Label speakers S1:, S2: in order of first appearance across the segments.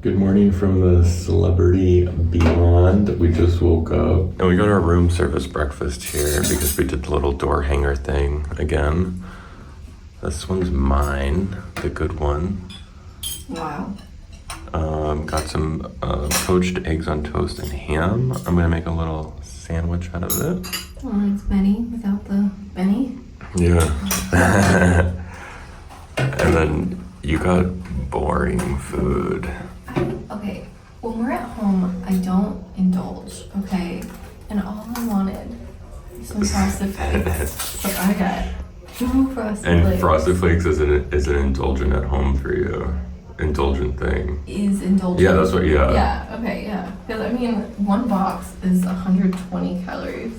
S1: Good morning from the celebrity beyond. We just woke up and we got our room service breakfast here because we did the little door hanger thing again. This one's mine, the good one.
S2: Wow.
S1: Got some poached eggs on toast and ham. I'm gonna make a little sandwich out of it.
S2: Oh, it's Benny without the Benny.
S1: Yeah. And then you got boring food.
S2: Okay, when we're at home, I don't indulge, okay? And all I wanted was some Frosted Flakes. So I got 2 Frosted Flakes.
S1: And Frosted Flakes is an indulgent at home for you. Indulgent thing.
S2: Is indulgent.
S1: Yeah, that's what, yeah.
S2: Yeah, okay, yeah. Because I mean, 1 box is 120 calories.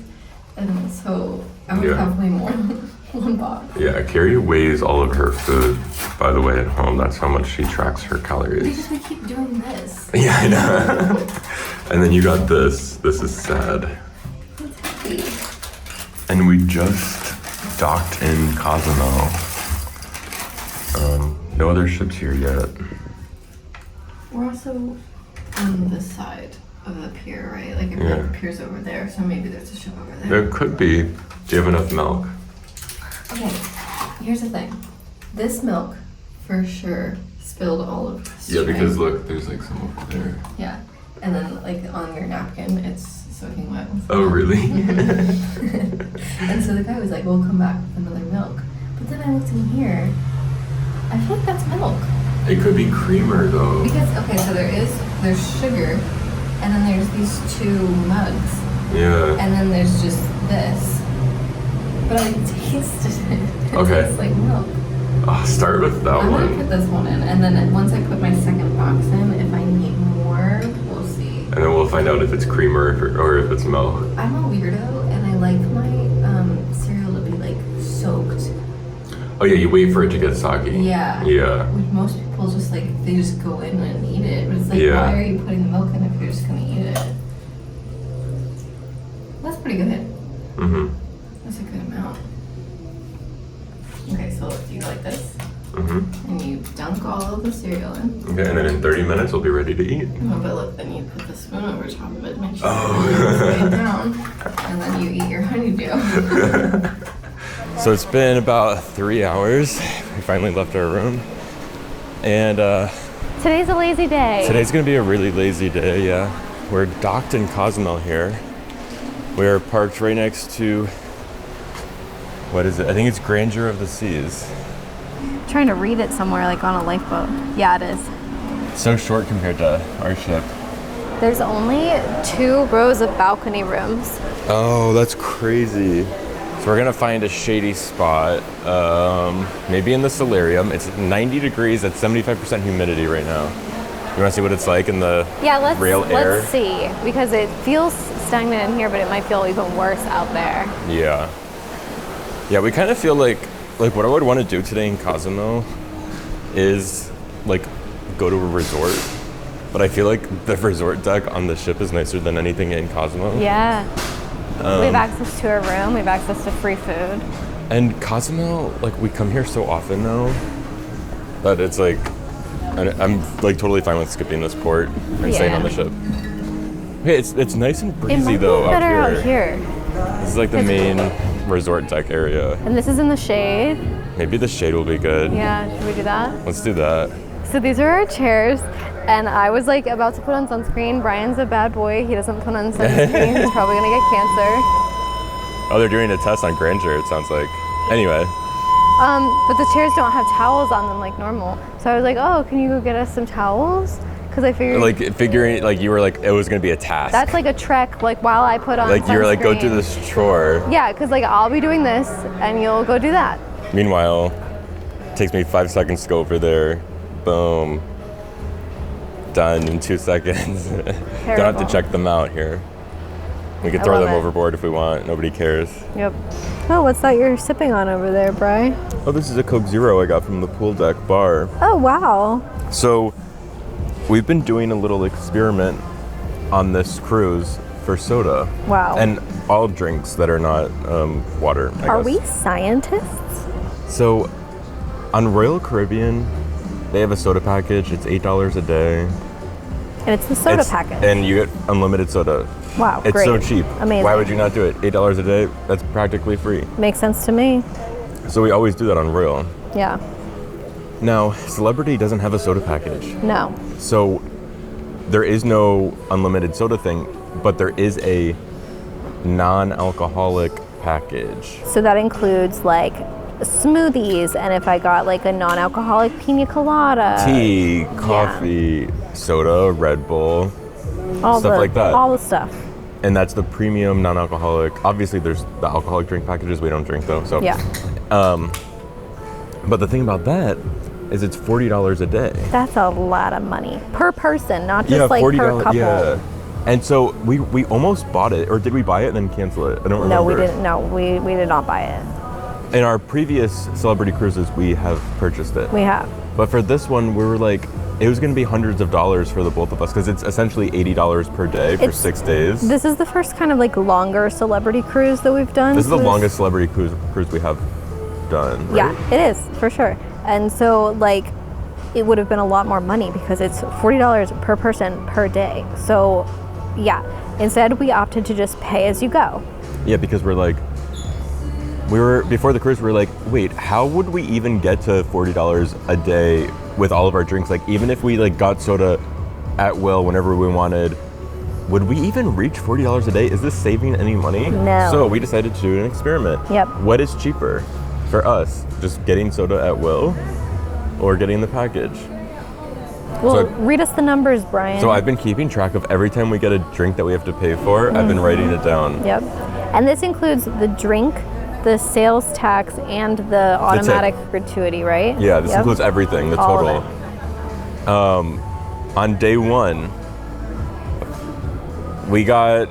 S2: And so I would have way more than 1 box.
S1: Yeah, Kerry weighs all of her food, by the way, at home. That's how much she tracks her calories.
S2: Because we keep doing this.
S1: Yeah, I know. And then you got this. This is sad.
S2: It's heavy.
S1: And we just docked in Cozumel. No other ships here yet.
S2: We're also on this side of the pier, right? Like, if the pier's over there, so maybe there's a ship over there.
S1: There could be. Do you have enough milk?
S2: Okay, here's the thing. This milk, for sure, spilled all over the
S1: Yeah, because look, there's like some over there.
S2: Yeah, and then like on your napkin, it's soaking wet.
S1: Oh, really?
S2: And so the guy was like, we'll come back with another milk. But then I looked in here, I feel like that's milk.
S1: It could be creamer though.
S2: Because, okay, so there's sugar, and then there's these 2 mugs.
S1: Yeah.
S2: And then there's just this. But I tasted it. It tastes like milk.
S1: I'll start with that
S2: I'm
S1: one.
S2: gonna put this one in, and then once I put my second box in, if I need more, we'll see.
S1: And then we'll find out if it's creamer or if it's milk.
S2: I'm a weirdo, and I like my cereal to be like soaked.
S1: Oh yeah, you wait for it to get soggy.
S2: Yeah.
S1: Yeah.
S2: Which most people just like, they just go in and eat it. But it's like, why are you putting the milk in if you're just gonna eat it? That's pretty good.
S1: Mm-hmm.
S2: That's a good amount. Okay, so do you like this?
S1: Mm-hmm.
S2: And you dunk all of the cereal in.
S1: Okay, and then in 30 minutes we'll be ready to eat.
S2: Oh, but look, then you put the spoon over top of it, make sure
S1: Oh.
S2: it's way down, and then you eat your honeydew.
S1: So it's been about 3 hours. We finally left our room. And
S3: today's a lazy day.
S1: Today's gonna be a really lazy day, yeah. We're docked in Cozumel here. We're parked right next to, what is it? I think it's Grandeur of the Seas.
S3: I'm trying to read it somewhere, like on a lifeboat. Yeah, it is.
S1: So short compared to our ship.
S3: There's only 2 rows of balcony rooms.
S1: Oh, that's crazy. So we're gonna find a shady spot, maybe in the solarium. It's 90 degrees at 75% humidity right now. You wanna see what it's like in the real air?
S3: Let's see, because it feels stagnant in here, but it might feel even worse out there.
S1: Yeah. Yeah, we kind of feel like what I would want to do today in Cozumel is like go to a resort. But I feel like the resort deck on the ship is nicer than anything in Cozumel.
S3: Yeah. We have access to a room, we have access to free food.
S1: And Cozumel, like we come here so often now that it's like, I'm like totally fine with skipping this port and staying on the ship. Hey, it's nice and breezy though
S3: out here.
S1: This is like the main resort deck area.
S3: And this is in the shade.
S1: Maybe the shade will be good.
S3: Yeah, should we do that?
S1: Let's do that.
S3: So these are our chairs, and I was like about to put on sunscreen. Brian's a bad boy, he doesn't put on sunscreen. He's probably gonna get cancer.
S1: Oh, they're doing a test on Grandeur, it sounds like. Anyway.
S3: But the chairs don't have towels on them like normal. So I was like, oh, can you go get us some towels? Because I figured...
S1: Like, figuring, like, you were like, it was going to be a task.
S3: That's like a trek, like, while I put on
S1: like,
S3: sunscreen.
S1: you were like, go do this chore.
S3: Yeah, because, like, I'll be doing this, and you'll go do that.
S1: Meanwhile, it takes me 5 seconds to go over there. Boom. Done in 2 seconds. Don't have to check them out here. We can throw them overboard if we want. Nobody cares.
S3: Yep. Oh, what's that you're sipping on over there, Bri?
S1: Oh, this is a Coke Zero I got from the pool deck bar.
S3: Oh, wow.
S1: So, we've been doing a little experiment on this cruise for soda.
S3: Wow.
S1: And all drinks that are not water, I
S3: Are
S1: guess.
S3: we scientists?
S1: So, on Royal Caribbean, they have a soda package. It's $8 a day.
S3: And it's the soda package.
S1: And you get unlimited soda.
S3: Wow,
S1: It's
S3: great.
S1: so cheap.
S3: Amazing.
S1: Why would you not do it? $8 a day, that's practically free.
S3: Makes sense to me.
S1: So we always do that on Royal.
S3: Yeah.
S1: Now, Celebrity doesn't have a soda package.
S3: No.
S1: So there is no unlimited soda thing, but there is a non-alcoholic package.
S3: So that includes like smoothies, and if I got like a non-alcoholic pina colada.
S1: Tea, coffee, soda, Red Bull, stuff like that.
S3: All the stuff.
S1: And that's the premium non-alcoholic. Obviously, there's the alcoholic drink packages. We don't drink though. So
S3: Yeah.
S1: But the thing about that is it's $40 a day.
S3: That's a lot of money per person, not just
S1: Yeah,
S3: like
S1: $40.
S3: per couple.
S1: Yeah. And so we almost bought it, or did we buy it and then cancel it? I don't remember.
S3: No, we didn't. No, we did not buy it.
S1: In our previous Celebrity cruises, we have purchased it.
S3: We have.
S1: But for this one, we were like, it was going to be hundreds of dollars for the both of us because it's essentially $80 per day for 6 days.
S3: This is the first kind of like longer celebrity cruise that we've done.
S1: This is the longest Celebrity cruise we have done, right?
S3: Yeah, it is for sure. And so like it would have been a lot more money because it's $40 per person per day. So yeah, instead we opted to just pay as you go.
S1: Yeah, because before the cruise, we were like, wait, how would we even get to $40 a day with all of our drinks? Like, even if we like got soda at will whenever we wanted, would we even reach $40 a day? Is this saving any money?
S3: No.
S1: So we decided to do an experiment.
S3: Yep.
S1: What is cheaper for us? Just getting soda at will or getting the package?
S3: Well, read us the numbers, Brian.
S1: So I've been keeping track of every time we get a drink that we have to pay for, I've been writing it down.
S3: Yep. And this includes the drink, the sales tax, and the automatic gratuity, right?
S1: Yeah, this includes everything, the
S3: All
S1: total.
S3: of it.
S1: On day one, we got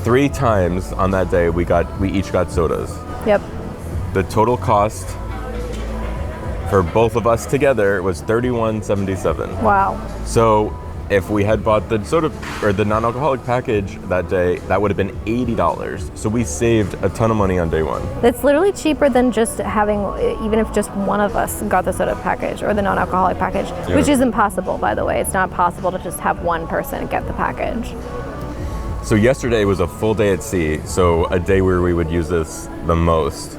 S1: 3 times on that day, we each got sodas.
S3: Yep.
S1: The total cost for both of us together was $31.77.
S3: Wow.
S1: So if we had bought the soda or the non-alcoholic package that day, that would have been $80. So we saved a ton of money on day one.
S3: That's literally cheaper than just having, even if just one of us got the soda package or the non-alcoholic package, which is impossible, by the way. It's not possible to just have one person get the package.
S1: So yesterday was a full day at sea, so a day where we would use this the most.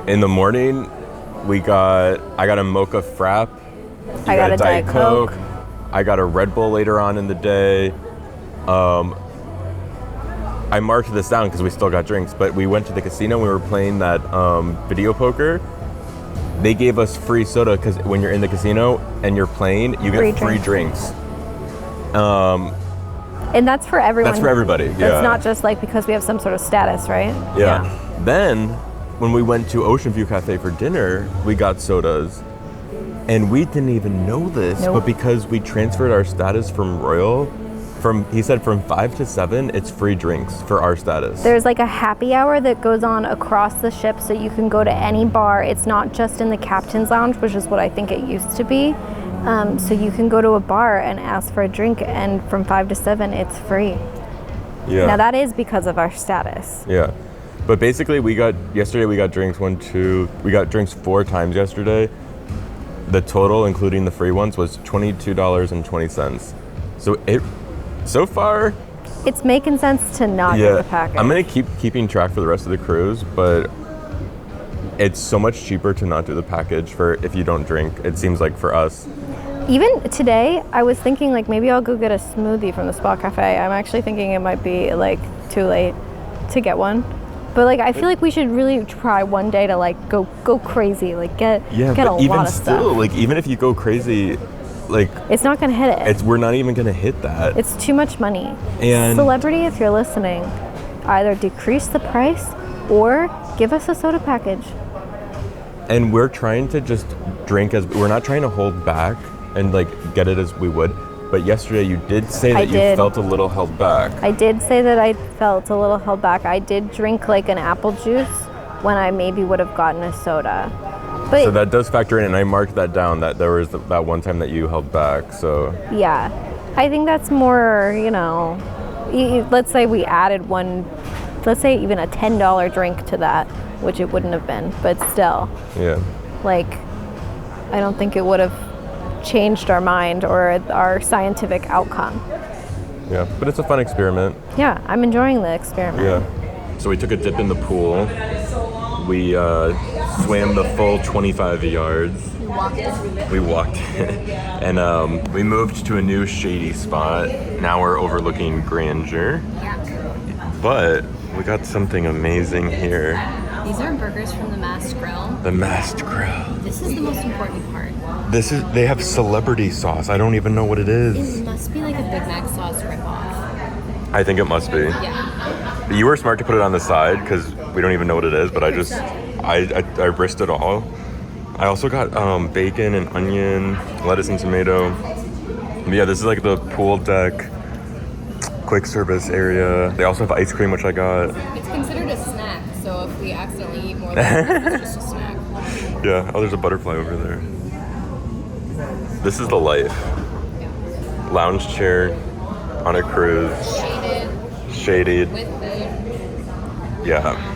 S1: In the morning, I got a mocha frap.
S3: I got a Diet Coke.
S1: I got a Red Bull later on in the day. I marked this down because we still got drinks, but we went to the casino. We were playing that video poker. They gave us free soda because when you're in the casino and you're playing, you get free drinks.
S3: And that's for everyone.
S1: That's for everybody, yeah.
S3: That's not just like because we have some sort of status, right?
S1: Yeah. Then, when we went to Ocean View Cafe for dinner, we got sodas. And we didn't even know this, but because we transferred our status from Royal, he said from 5 to 7, it's free drinks for our status.
S3: There's like a happy hour that goes on across the ship, so you can go to any bar. It's not just in the captain's lounge, which is what I think it used to be. So you can go to a bar and ask for a drink, and from 5 to 7, it's free.
S1: Yeah.
S3: Now that is because of our status.
S1: Yeah. But basically, yesterday we got drinks we got drinks 4 times yesterday. The total, including the free ones, was $22.20. So far,
S3: it's making sense to not get the package.
S1: I'm gonna keep keeping track for the rest of the cruise, but it's so much cheaper to not do the package for if you don't drink. It seems like for us.
S3: Even today, I was thinking like maybe I'll go get a smoothie from the Spa Cafe. I'm actually thinking it might be like too late to get one. But like I feel like we should really try one day to like go crazy, like get a lot of stuff.
S1: Like even if you go crazy, like
S3: it's not gonna hit it.
S1: We're not even gonna hit that.
S3: It's too much money.
S1: And
S3: Celebrity, if you're listening, either decrease the price or give us a soda package.
S1: And we're trying to just drink we're not trying to hold back and like get it as we would. But yesterday you did say that you felt a little held back.
S3: I did say that I felt a little held back. I did drink like an apple juice when I maybe would have gotten a soda. But
S1: so that does factor in, and I marked that down, that there was that one time that you held back, so.
S3: Yeah, I think that's more, let's say we added let's say even a $10 drink to that, which it wouldn't have been, but still.
S1: Yeah.
S3: Like, I don't think it would have changed our mind or our scientific outcome.
S1: Yeah, but it's a fun experiment.
S3: Yeah, I'm enjoying the experiment.
S1: Yeah. So we took a dip in the pool. We swam the full 25 yards. We walked it. And we moved to a new shady spot. Now we're overlooking Grandeur.
S3: Yeah.
S1: But we got something amazing here.
S3: These are burgers from the Masked Grill.
S1: The Masked Grill.
S3: This is the most important part.
S1: They have celebrity sauce. I don't even know what it is.
S3: It must be like a Big Mac sauce ripoff.
S1: I think it must be.
S3: Yeah.
S1: You were smart to put it on the side because we don't even know what it is, but I risked it all. I also got bacon and onion, lettuce and tomato. But yeah, this is like the pool deck, quick service area. They also have ice cream, which I got.
S3: It's considered a snack, so if we accidentally eat more than it's just a snack.
S1: Yeah, oh, there's a butterfly over there. This is the life. Lounge chair on a cruise. Shaded.
S3: With food.
S1: Yeah.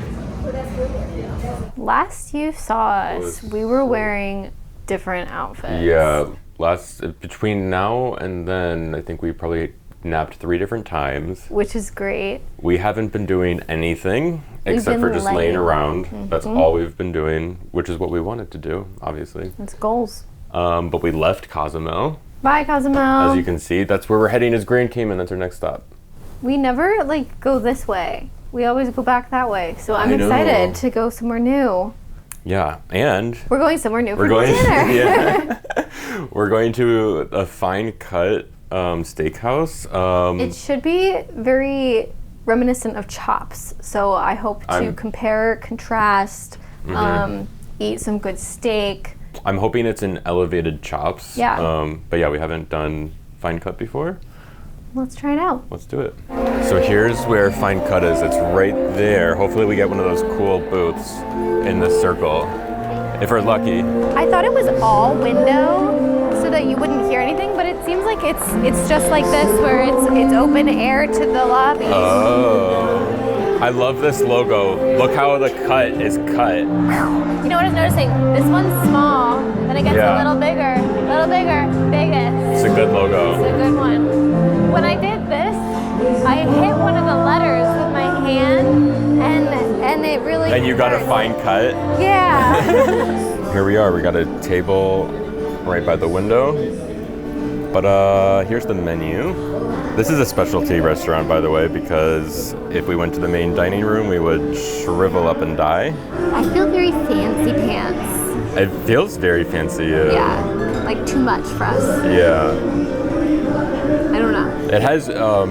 S3: Last you saw us, we were wearing different outfits.
S1: Yeah, between now and then, I think we probably napped 3 different times.
S3: Which is great.
S1: We haven't been doing anything except for just laying around. Mm-hmm. That's all we've been doing, which is what we wanted to do, obviously.
S3: It's goals.
S1: But we left Cozumel.
S3: Bye, Cozumel.
S1: As you can see, that's where we're heading is Grand Cayman. That's our next stop.
S3: We never go this way. We always go back that way. So I'm excited to go somewhere new.
S1: Yeah, and
S3: we're going somewhere new for dinner.
S1: Yeah. We're going to a Fine Cut Steakhouse.
S3: It should be very reminiscent of Chops. So I hope to compare, contrast, eat some good steak.
S1: I'm hoping it's an elevated Chops.
S3: Yeah.
S1: But yeah, we haven't done Fine Cut before.
S3: Let's try it out.
S1: Let's do it. So here's where Fine Cut is. It's right there. Hopefully we get one of those cool booths in the circle, if we're lucky.
S3: I thought it was all window so that you wouldn't hear anything, but it seems like it's just like this where it's open air to the lobby.
S1: Oh. I love this logo. Look how the cut is cut.
S3: You know what I was noticing? This one's small, then it gets a little bigger, biggest.
S1: It's a good logo.
S3: It's a good one. When I did this, I hit one of the letters with my hand, and it really
S1: And you got a fine cut?
S3: Yeah.
S1: Here we are. We got a table right by the window. But here's the menu. This is a specialty restaurant, by the way, because if we went to the main dining room, we would shrivel up and die.
S3: I feel very fancy pants.
S1: It feels very fancy.
S3: Yeah, like too much for us.
S1: Yeah.
S3: I don't know.
S1: It has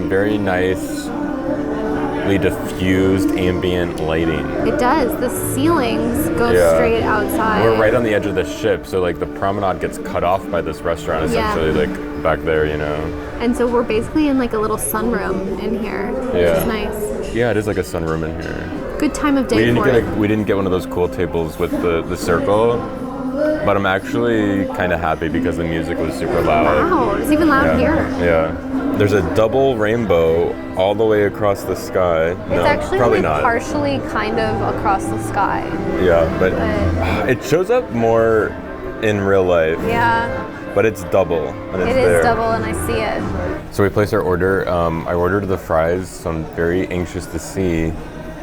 S1: very nicely diffused ambient lighting.
S3: It does. The ceilings go straight outside.
S1: We're right on the edge of the ship, so like the promenade gets cut off by this restaurant essentially, like back there, you know.
S3: And so we're basically in like a little sunroom in here, which is nice.
S1: Yeah, it is like a sunroom in here.
S3: Good time of day
S1: We didn't get one of those cool tables with the circle. But I'm actually kind of happy because the music was super loud.
S3: Wow, it's even loud here.
S1: Yeah. There's a double rainbow all the way across the sky.
S3: It's actually
S1: probably
S3: only
S1: not.
S3: partially kind of across the sky.
S1: Yeah, but it shows up more in real life.
S3: Yeah.
S1: But it's double, and it's
S3: It
S1: there.
S3: is double, and I see it.
S1: So we placed our order. I ordered the fries, so I'm very anxious to see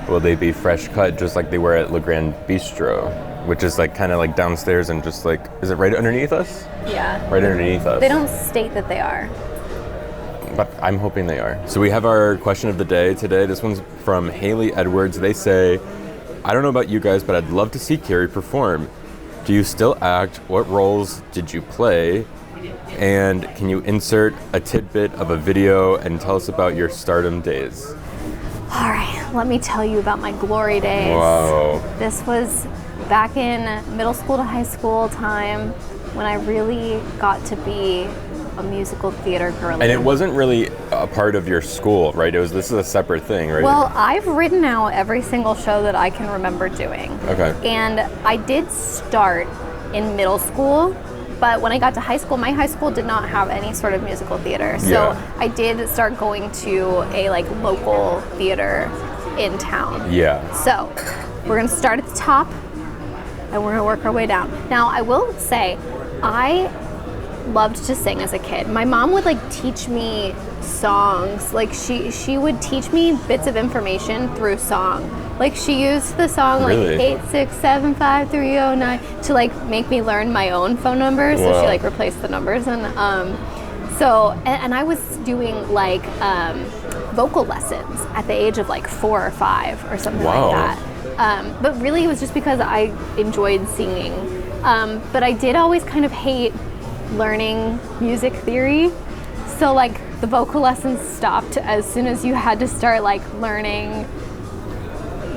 S1: will they be fresh cut just like they were at Le Grand Bistro, which is like kind of like downstairs and just like, is it right underneath us?
S3: Yeah.
S1: Right underneath us.
S3: They don't state that they are.
S1: But I'm hoping they are. So we have our question of the day today. This one's from Haley Edwards. They say, I don't know about you guys, but I'd love to see Kerry perform. Do you still act? What roles did you play? And can you insert a tidbit of a video and tell us about your stardom days?
S3: All right, let me tell you about my glory days.
S1: Wow.
S3: This was back in middle school to high school time when I really got to be a musical theater girl.
S1: And it wasn't really a part of your school, right? This is a separate thing, right?
S3: Well, I've written out every single show that I can remember doing.
S1: Okay.
S3: And I did start in middle school, but when I got to high school, my high school did not have any sort of musical theater. So I did start going to a like local theater in town.
S1: Yeah.
S3: So we're gonna start at the top and we're gonna work our way down. Now I will say, I loved to sing as a kid. My mom would like teach me songs. Like she would teach me bits of information through song. Like she used the song like
S1: Really?
S3: 8675309 to like make me learn my own phone number. So she like replaced the numbers and I was doing like vocal lessons at the age of like 4 or 5 or something like that. But really it was just because I enjoyed singing. But I did always kind of hate learning music theory. So like the vocal lessons stopped as soon as you had to start like learning,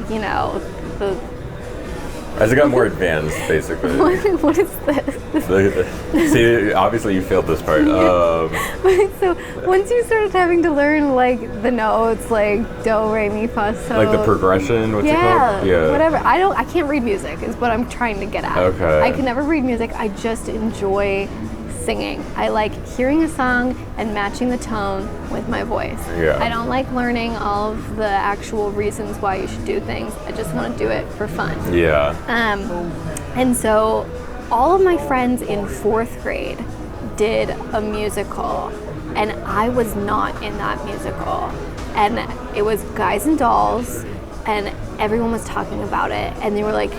S3: you know,
S1: As it got more advanced, basically.
S3: what is this?
S1: See, obviously you failed this part.
S3: So once you started having to learn like the notes, like do, re, mi, fa, so.
S1: Like the progression, what's it called? Yeah.
S3: Whatever. I can't read music is what I'm trying to get at.
S1: Okay.
S3: I can never read music. I just enjoy singing. I like hearing a song and matching the tone with my voice.
S1: Yeah.
S3: I don't like learning all of the actual reasons why you should do things. I just want to do it for fun.
S1: Yeah.
S3: And so all of my friends in 4th grade did a musical, and I was not in that musical. And it was Guys and Dolls, and everyone was talking about it, and they were like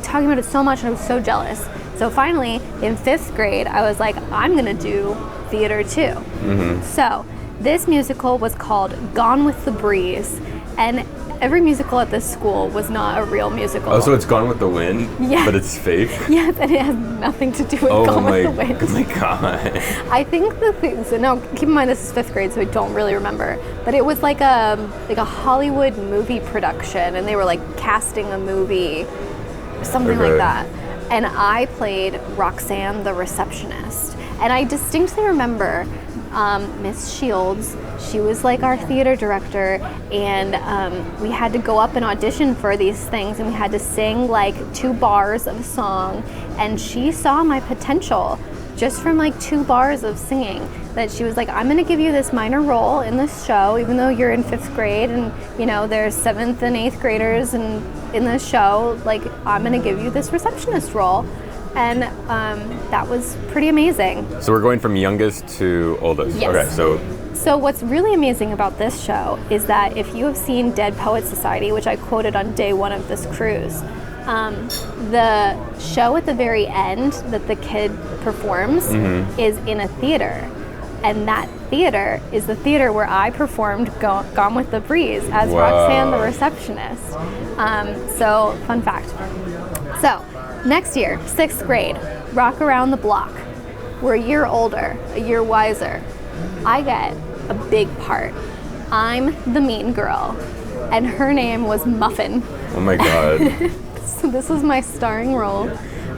S3: talking about it so much, and I was so jealous. So finally, in 5th grade, I was like, I'm gonna do theater too. So this musical was called Gone with the Breeze, and every musical at this school was not a real musical.
S1: Oh, so it's Gone with the Wind?
S3: Yeah.
S1: But it's fake?
S3: Yes, and it has nothing to do with Gone with the Wind.
S1: Oh my god.
S3: I think the thing, so now keep in mind this is 5th grade, so I don't really remember, but it was like a Hollywood movie production, and they were like casting a movie, something like that. And I played Roxanne the receptionist. And I distinctly remember Miss Shields, she was like our theater director, and we had to go up and audition for these things, and we had to sing like 2 bars of a song, and she saw my potential just from like 2 bars of singing, that she was like, I'm gonna give you this minor role in this show, even though you're in 5th grade and you know there's 7th and 8th graders and in this show, like I'm gonna give you this receptionist role. And that was pretty amazing.
S1: So we're going from youngest to oldest.
S3: Yes.
S1: Okay,
S3: So what's really amazing about this show is that if you have seen Dead Poets Society, which I quoted on day 1 of this cruise, the show at the very end that the kid performs is in a theater. And that theater is the theater where I performed Gone with the Breeze as Roxanne the receptionist. So, fun fact. So, next year, 6th grade, Rock Around the Block. We're a year older, a year wiser. I get a big part. I'm the mean girl, and her name was Muffin.
S1: Oh my god.
S3: So this was my starring role.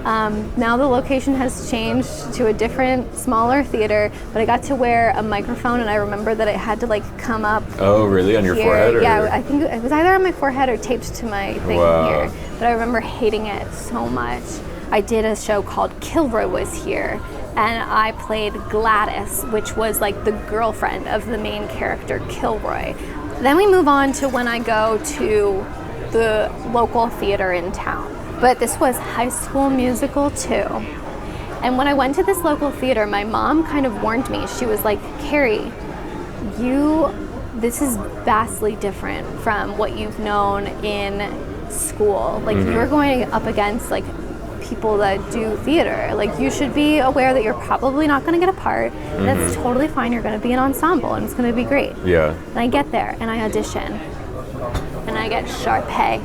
S3: Now the location has changed to a different, smaller theater, but I got to wear a microphone, and I remember that it had to like come up.
S1: Oh, really? On your
S3: here.
S1: forehead? Or?
S3: Yeah, I think it was either on my forehead or taped to my thing here. But I remember hating it so much. I did a show called Kilroy Was Here, and I played Gladys, which was like the girlfriend of the main character, Kilroy. Then we move on to when I go to the local theater in town. But this was High School Musical 2. And when I went to this local theater, my mom kind of warned me. She was like, Kerry, this is vastly different from what you've known in school. Like you're going up against like people that do theater. Like you should be aware that you're probably not going to get a part. And that's totally fine. You're going to be an ensemble and it's going to be great.
S1: Yeah.
S3: And I get there and I audition. And I get Sharpay.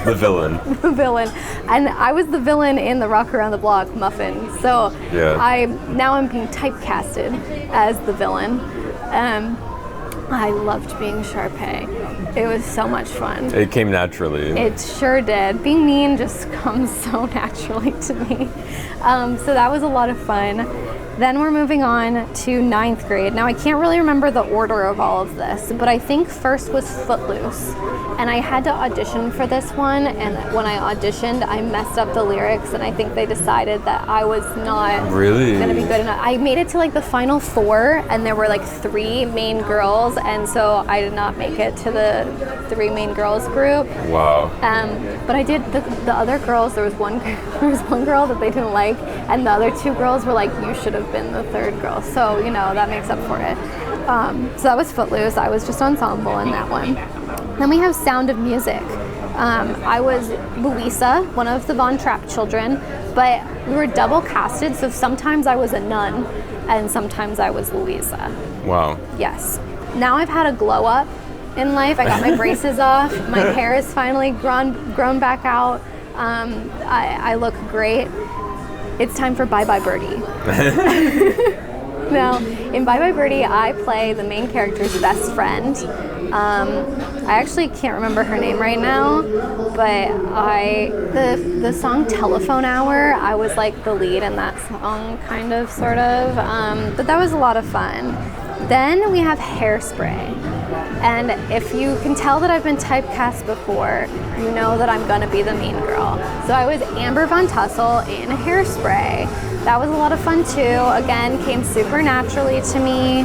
S1: The villain.
S3: The villain. And I was the villain in the Rock Around the Block, Muffin. So I'm being typecasted as the villain. I loved being Sharpay. It was so much fun.
S1: It came naturally.
S3: It sure did. Being mean just comes so naturally to me. So that was a lot of fun. Then we're moving on to ninth grade. Now I can't really remember the order of all of this, but I think first was Footloose. And I had to audition for this one, and when I auditioned, I messed up the lyrics, and I think they decided that I was not
S1: Really?
S3: gonna be good enough. I made it to like the final 4, and there were like 3 main girls, and so I did not make it to the 3 main girls group.
S1: Wow.
S3: But I did the other girls. There was one girl that they didn't like, and the other 2 girls were like, "You should have been the 3rd girl." So you know that makes up for it. So that was Footloose. I was just ensemble in that one. Then we have Sound of Music. I was Louisa, one of the Von Trapp children, but we were double casted. So sometimes I was a nun, and sometimes I was Louisa.
S1: Wow.
S3: Yes. Now I've had a glow up in life. I got my braces off. My hair is finally grown back out. I look great. It's time for Bye Bye Birdie. Now, in Bye Bye Birdie, I play the main character's best friend. I actually can't remember her name right now, but the song Telephone Hour, I was like the lead in that song, kind of, sort of. But that was a lot of fun. Then we have Hairspray. And if you can tell that I've been typecast before, you know that I'm gonna be the mean girl. So I was Amber Von Tussle in Hairspray. That was a lot of fun too. Again, came super naturally to me.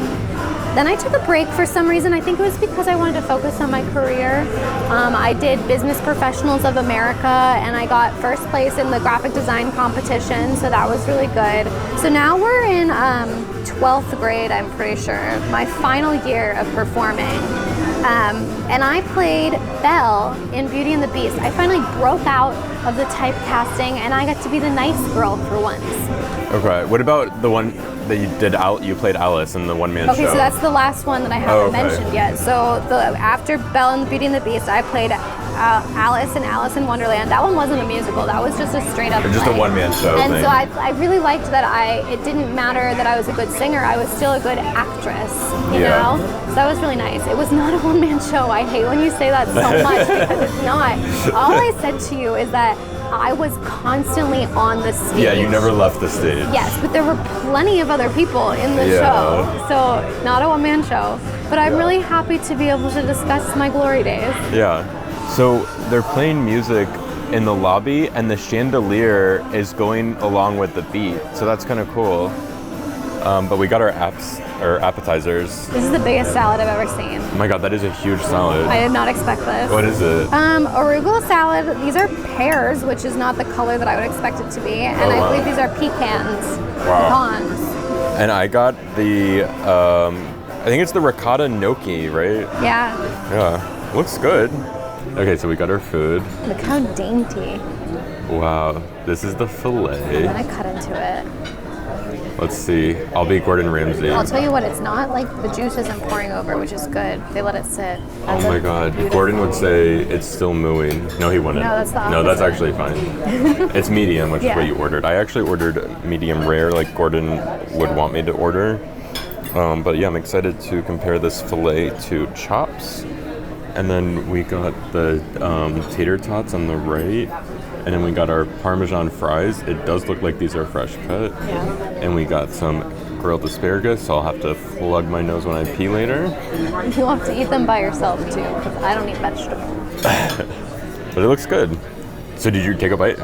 S3: Then I took a break for some reason. I think it was because I wanted to focus on my career. I did Business Professionals of America, and I got first place in the graphic design competition, so that was really good. So now we're in 12th grade, I'm pretty sure, my final year of performing. And I played Belle in Beauty and the Beast. I finally broke out of the typecasting, and I got to be the nice girl for once.
S1: Okay. What about the one that you did? You played Alice in the one-man show.
S3: Okay, so that's the last one that I haven't mentioned yet. So after Belle and the Beauty and the Beast, I played Alice and Alice in Wonderland. That one wasn't a musical. That was just a straight up
S1: Just
S3: play.
S1: a one-man show
S3: And
S1: thing.
S3: so I really liked that it didn't matter that I was a good singer. I was still a good actress, you know? So that was really nice. It was not a one-man show. I hate when you say that so much because it's not. All I said to you is that I was constantly on the stage.
S1: Yeah, you never left the stage.
S3: Yes, but there were plenty of other people in the show. So not a one-man show. But I'm really happy to be able to discuss my glory days.
S1: Yeah. So they're playing music in the lobby, and the chandelier is going along with the beat. So that's kind of cool. But we got our appetizers.
S3: This is the biggest salad I've ever seen.
S1: Oh my god, that is a huge salad.
S3: I did not expect this.
S1: What is it?
S3: Arugula salad. These are pears, which is not the color that I would expect it to be. And I believe these are pecans.
S1: Wow.
S3: Pecans.
S1: And I got the, I think it's the ricotta gnocchi, right?
S3: Yeah.
S1: Yeah. Looks good. Okay, so we got our food.
S3: Look how dainty.
S1: Wow. This is the filet.
S3: I'm gonna cut into it.
S1: Let's see. I'll be Gordon Ramsay.
S3: I'll tell you what, it's not like the juice isn't pouring over, which is good. They let it sit.
S1: Oh my god. Gordon would say it's still mooing. No, he wouldn't.
S3: No, that's the
S1: No, that's
S3: opposite.
S1: actually fine. It's medium, which is what you ordered. I actually ordered medium rare, like Gordon would want me to order. But yeah, I'm excited to compare this filet to chops. And then we got the tater tots on the right. And then we got our Parmesan fries. It does look like these are fresh cut.
S3: Yeah.
S1: And we got some grilled asparagus, so I'll have to plug my nose when I pee later.
S3: You'll have to eat them by yourself too, because I don't eat vegetables.
S1: But it looks good. So did you take a bite?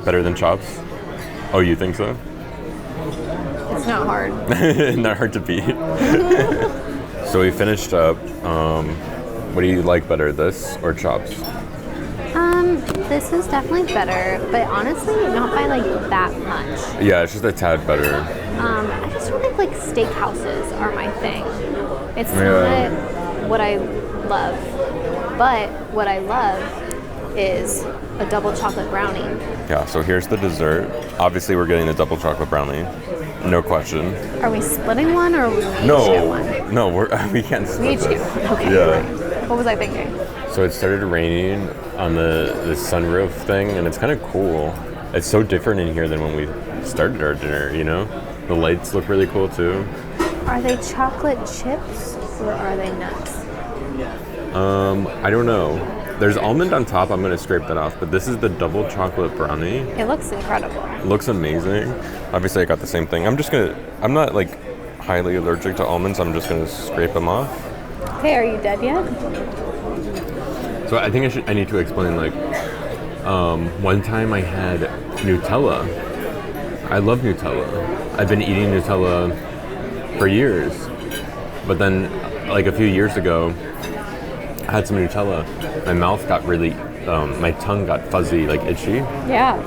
S1: Better than chops? Oh, you think so?
S3: It's not hard.
S1: Not hard to beat. So we finished up. What do you like better, this or chops?
S3: This is definitely better, but honestly, not by like that much.
S1: Yeah, it's just a tad better.
S3: I just feel like steakhouses are my thing. It's not what I love, but what I love is a double chocolate brownie.
S1: Yeah, so here's the dessert. Obviously, we're getting the double chocolate brownie. No question.
S3: Are we splitting one or are we each get
S1: No,
S3: one?
S1: no, we can't
S3: We
S1: split
S3: each get
S1: this.
S3: one. Okay.
S1: Yeah.
S3: Right. What was I thinking?
S1: So it started raining on the sunroof thing, and it's kind of cool. It's so different in here than when we started our dinner, you know? The lights look really cool too.
S3: Are they chocolate chips or are they nuts?
S1: I don't know. There's almond on top. I'm gonna scrape that off. But this is the double chocolate brownie.
S3: It looks incredible.
S1: Looks amazing. Obviously, I got the same thing. I'm not like highly allergic to almonds. I'm just gonna scrape them off.
S3: Okay, are you dead yet?
S1: So I think I need to explain, like, one time I had Nutella. I love Nutella. I've been eating Nutella for years. But then, like a few years ago, I had some Nutella. My mouth got really, my tongue got fuzzy, like itchy.
S3: Yeah.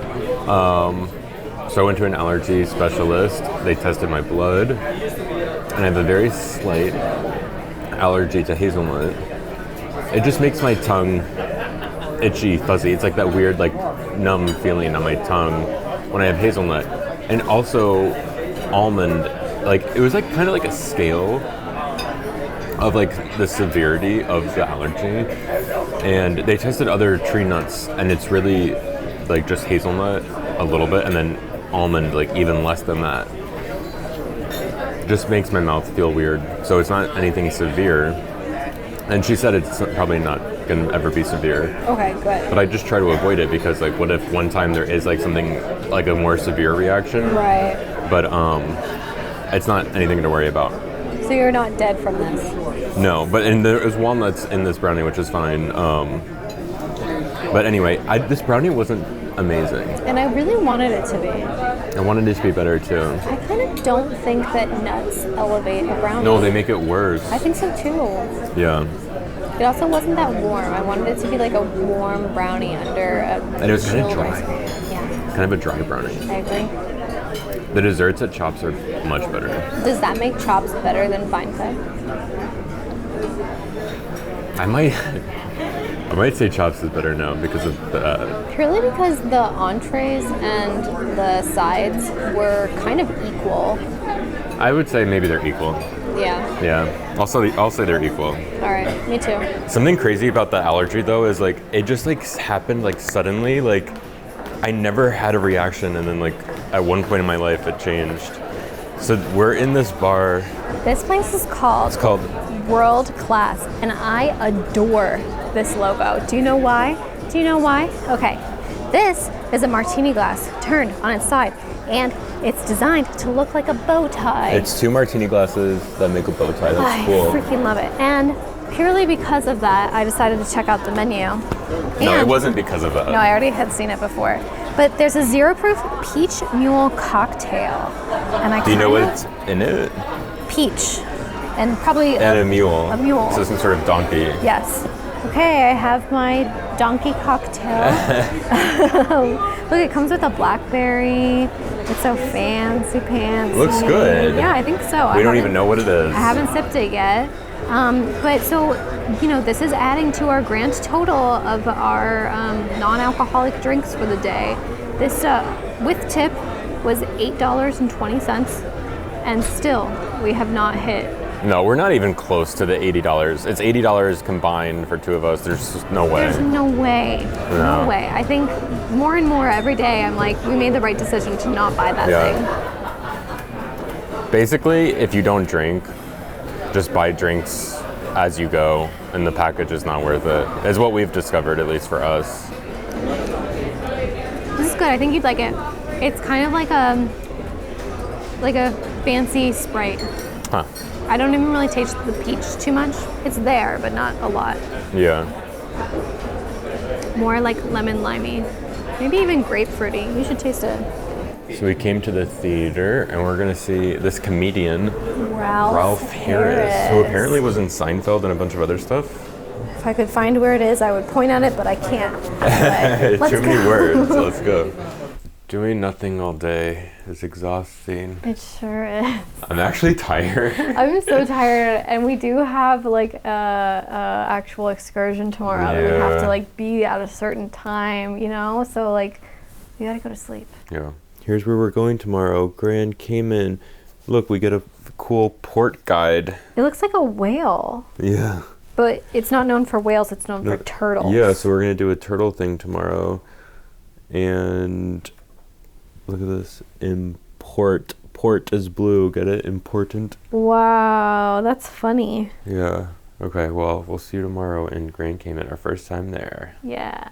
S1: So I went to an allergy specialist. They tested my blood. And I have a very slight allergy to hazelnut. It just makes my tongue itchy, fuzzy. It's like that weird, like, numb feeling on my tongue when I have hazelnut. And also almond, like, it was like kind of like a scale of like the severity of the allergy. And they tested other tree nuts, and it's really like just hazelnut a little bit, and then almond like even less than that. Just makes my mouth feel weird. So it's not anything severe. And she said it's probably not gonna ever be severe.
S3: Okay, good.
S1: But I just try to avoid it because, like, what if one time there is like something like a more severe reaction?
S3: Right.
S1: But it's not anything to worry about.
S3: So you're not dead from this?
S1: No, but and there is walnuts in this brownie, which is fine. But anyway, this brownie wasn't amazing.
S3: And I really wanted it to be.
S1: I wanted it to be better too.
S3: I kind of don't think that nuts elevate a brownie.
S1: No, they make it worse.
S3: I think so too.
S1: Yeah.
S3: It also wasn't that warm. I wanted it to be like a warm brownie under a
S1: And it was kind of
S3: chilled
S1: dry.
S3: ice cream. Yeah,
S1: Kind of a dry brownie.
S3: I agree.
S1: The desserts at Chops are much better.
S3: Does that make Chops better than Fine Cut?
S1: I might say Chops is better now because of that.
S3: Purely because the entrees and the sides were kind of equal.
S1: I would say maybe they're equal.
S3: Yeah.
S1: Yeah. I'll say they're equal.
S3: All right. Me too.
S1: Something crazy about the allergy though is like it just like happened like suddenly. Like I never had a reaction, and then like at one point in my life it changed. So we're in this bar.
S3: This place is called
S1: It's called
S3: World Class, and I adore this logo. Do you know why? Do you know why? Okay. This is a martini glass turned on its side, and it's designed to look like a bow tie.
S1: It's two martini glasses that make a bow tie. That's cool.
S3: I freaking love it. And purely because of that, I decided to check out the menu.
S1: No, it wasn't because of that.
S3: No, I already had seen it before. But there's a zero proof peach mule cocktail. And
S1: Do you know what's in it?
S3: Peach. And probably
S1: And a mule.
S3: A mule.
S1: So some sort of donkey.
S3: Yes. Okay, I have my donkey cocktail. Look, it comes with a blackberry. It's so fancy pants.
S1: Looks good.
S3: Yeah, I think so.
S1: We don't even know what it is.
S3: I haven't sipped it yet. But so, you know, this is adding to our grand total of our non-alcoholic drinks for the day. This, with tip, was $8.20, and still, we have not hit.
S1: No, we're not even close to the $80. It's $80 combined for two of us. There's just no way.
S3: There's no way. No way. I think more and more every day, I'm like, we made the right decision to not buy that thing.
S1: Basically, if you don't drink, just buy drinks as you go, and the package is not worth it. Is what we've discovered, at least for us.
S3: This is good. I think you'd like it. It's kind of like a fancy Sprite.
S1: Huh.
S3: I don't even really taste the peach too much. It's there, but not a lot.
S1: Yeah.
S3: More like lemon limey. Maybe even grapefruity. You should taste it.
S1: So we came to the theater, and we're gonna see this comedian,
S3: Ralph
S1: Harris, who apparently was in Seinfeld and a bunch of other stuff.
S3: If I could find where it is, I would point at it, but I can't. But
S1: Too many words. Let's go. Doing nothing all day is exhausting.
S3: It sure is.
S1: I'm actually tired.
S3: I'm so tired, and we do have like a actual excursion tomorrow.
S1: Yeah.
S3: We have to like be at a certain time, you know. So like, we gotta go to sleep.
S1: Yeah. Here's where we're going tomorrow. Grand Cayman. Look, we get a cool port guide.
S3: It looks like a whale.
S1: Yeah.
S3: But it's not known for whales, it's known for turtles.
S1: Yeah, so we're going to do a turtle thing tomorrow. And look at this. Port is blue. Get it? Important.
S3: Wow, that's funny.
S1: Yeah.
S4: Okay, well, we'll see you tomorrow in Grand Cayman, our first time there.
S3: Yeah.